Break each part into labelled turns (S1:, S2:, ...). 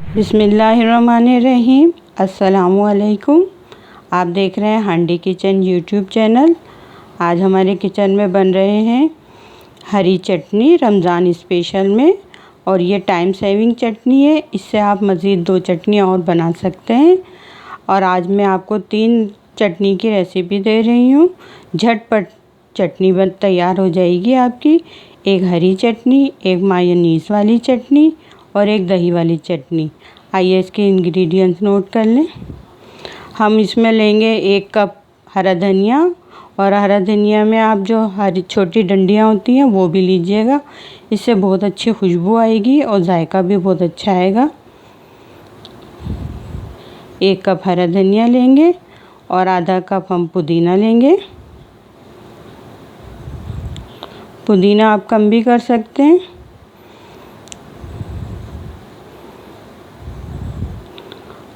S1: बिस्मिल्लाहिर्रहमानिर्रहीम। अस्सलामुअलैकुम। आप देख रहे हैं हांडी किचन यूट्यूब चैनल। आज हमारे किचन में बन रहे हैं हरी चटनी रमज़ान स्पेशल में, और ये टाइम सेविंग चटनी है। इससे आप मज़ीद 2 चटनी और बना सकते हैं। और आज मैं आपको 3 चटनी की रेसिपी दे रही हूँ। झटपट चटनी बन तैयार हो जाएगी आपकी। एक हरी चटनी, एक मायोनीज़ वाली चटनी और एक दही वाली चटनी। आइए इसके इंग्रेडिएंट्स नोट कर लें। हम इसमें लेंगे 1 कप हरा धनिया, और हरा धनिया में आप जो हरी छोटी डंडियाँ होती हैं वो भी लीजिएगा। इससे बहुत अच्छी खुशबू आएगी और जायका भी बहुत अच्छा आएगा। 1 कप हरा धनिया लेंगे और आधा कप हम पुदीना लेंगे। पुदीना आप कम भी कर सकते हैं।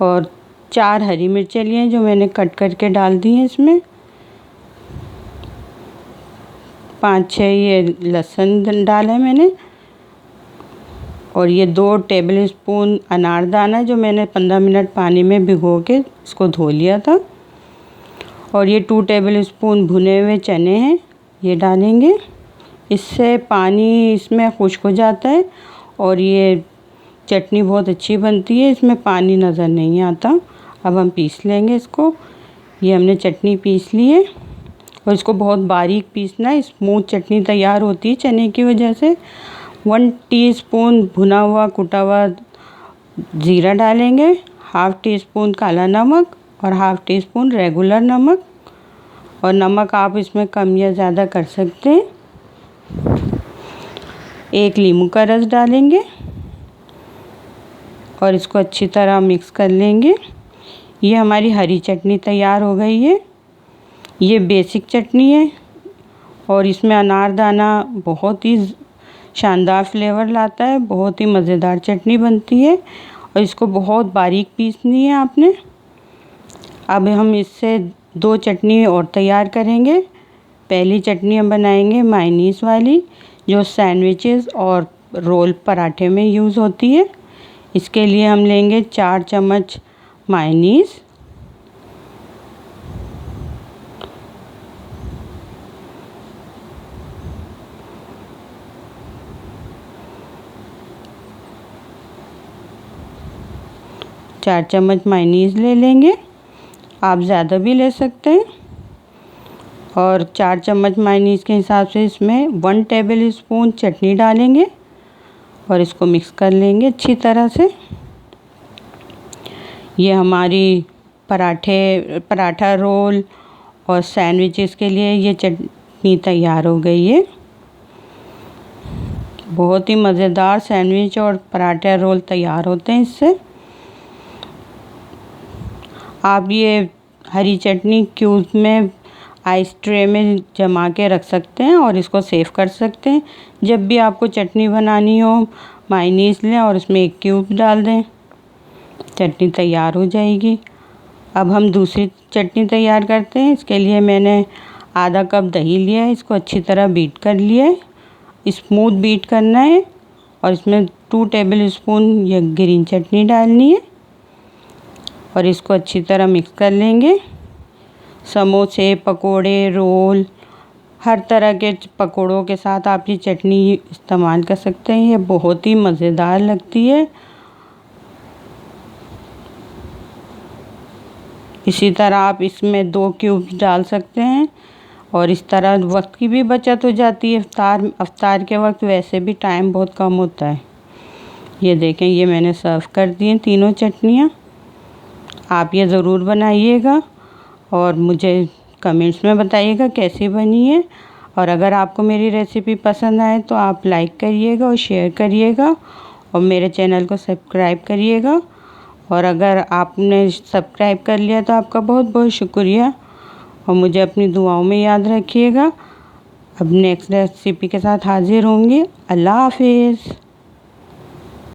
S1: और 4 हरी मिर्चें लिए जो मैंने कट करके डाल दी हैं इसमें। 5-6 ये लहसुन डाला है मैंने। और ये 2 टेबल स्पून अनारदाना जो मैंने 15 मिनट पानी में भिगो के इसको धो लिया था। और ये 2 टेबल स्पून भुने हुए चने हैं, ये डालेंगे। इससे पानी इसमें खुश्क हो जाता है और ये चटनी बहुत अच्छी बनती है, इसमें पानी नज़र नहीं आता। अब हम पीस लेंगे इसको। ये हमने चटनी पीस ली है और इसको बहुत बारीक पीसना है। स्मूथ चटनी तैयार होती है चने की वजह से। 1 टीस्पून भुना हुआ कुटा हुआ ज़ीरा डालेंगे, ½ टीस्पून काला नमक और ½ टीस्पून रेगुलर नमक। और नमक आप इसमें कम या ज़्यादा कर सकते हैं। 1 नींबू का रस डालेंगे और इसको अच्छी तरह मिक्स कर लेंगे। ये हमारी हरी चटनी तैयार हो गई है। ये बेसिक चटनी है और इसमें अनारदाना बहुत ही शानदार फ्लेवर लाता है। बहुत ही मज़ेदार चटनी बनती है और इसको बहुत बारीक पीसनी है आपने। अब हम इससे 2 चटनी और तैयार करेंगे। पहली चटनी हम बनाएंगे मायोनीज़ वाली, जो सैंडविचेस और रोल पराठे में यूज़ होती है। इसके लिए हम लेंगे 4 चम्मच मायोनीज़, ले लेंगे। आप ज़्यादा भी ले सकते हैं। और 4 चम्मच मायोनीज़ के हिसाब से इसमें 1 टेबल स्पून चटनी डालेंगे और इसको मिक्स कर लेंगे अच्छी तरह से। ये हमारी पराठा रोल और सैंडविचेस के लिए ये चटनी तैयार हो गई है। बहुत ही मज़ेदार सैंडविच और पराठा रोल तैयार होते हैं इससे। आप ये हरी चटनी क्यूब में आइस ट्रे में जमा के रख सकते हैं और इसको सेव कर सकते हैं। जब भी आपको चटनी बनानी हो मायोनीज़ लें और उसमें 1 क्यूब डाल दें, चटनी तैयार हो जाएगी। अब हम दूसरी चटनी तैयार करते हैं। इसके लिए मैंने आधा कप दही लिया है, इसको अच्छी तरह बीट कर लिया है। स्मूथ बीट करना है और इसमें 2 टेबल स्पून ये ग्रीन चटनी डालनी है और इसको अच्छी तरह मिक्स कर लेंगे। समोसे, पकोड़े, रोल, हर तरह के पकोड़ों के साथ आप ये चटनी इस्तेमाल कर सकते हैं। ये बहुत ही मज़ेदार लगती है। इसी तरह आप इसमें 2 क्यूब्स डाल सकते हैं और इस तरह वक्त की भी बचत हो जाती है। अफ्तार के वक्त वैसे भी टाइम बहुत कम होता है। ये देखें, ये मैंने सर्व कर दी हैं तीनों चटनियाँ। आप ये ज़रूर बनाइएगा और मुझे कमेंट्स में बताइएगा कैसी बनी है। और अगर आपको मेरी रेसिपी पसंद आए तो आप लाइक करिएगा और शेयर करिएगा और मेरे चैनल को सब्सक्राइब करिएगा। और अगर आपने सब्सक्राइब कर लिया तो आपका बहुत बहुत शुक्रिया और मुझे अपनी दुआओं में याद रखिएगा। अब नेक्स्ट रेसिपी के साथ हाज़िर होंगे। अल्लाह हाफिज़।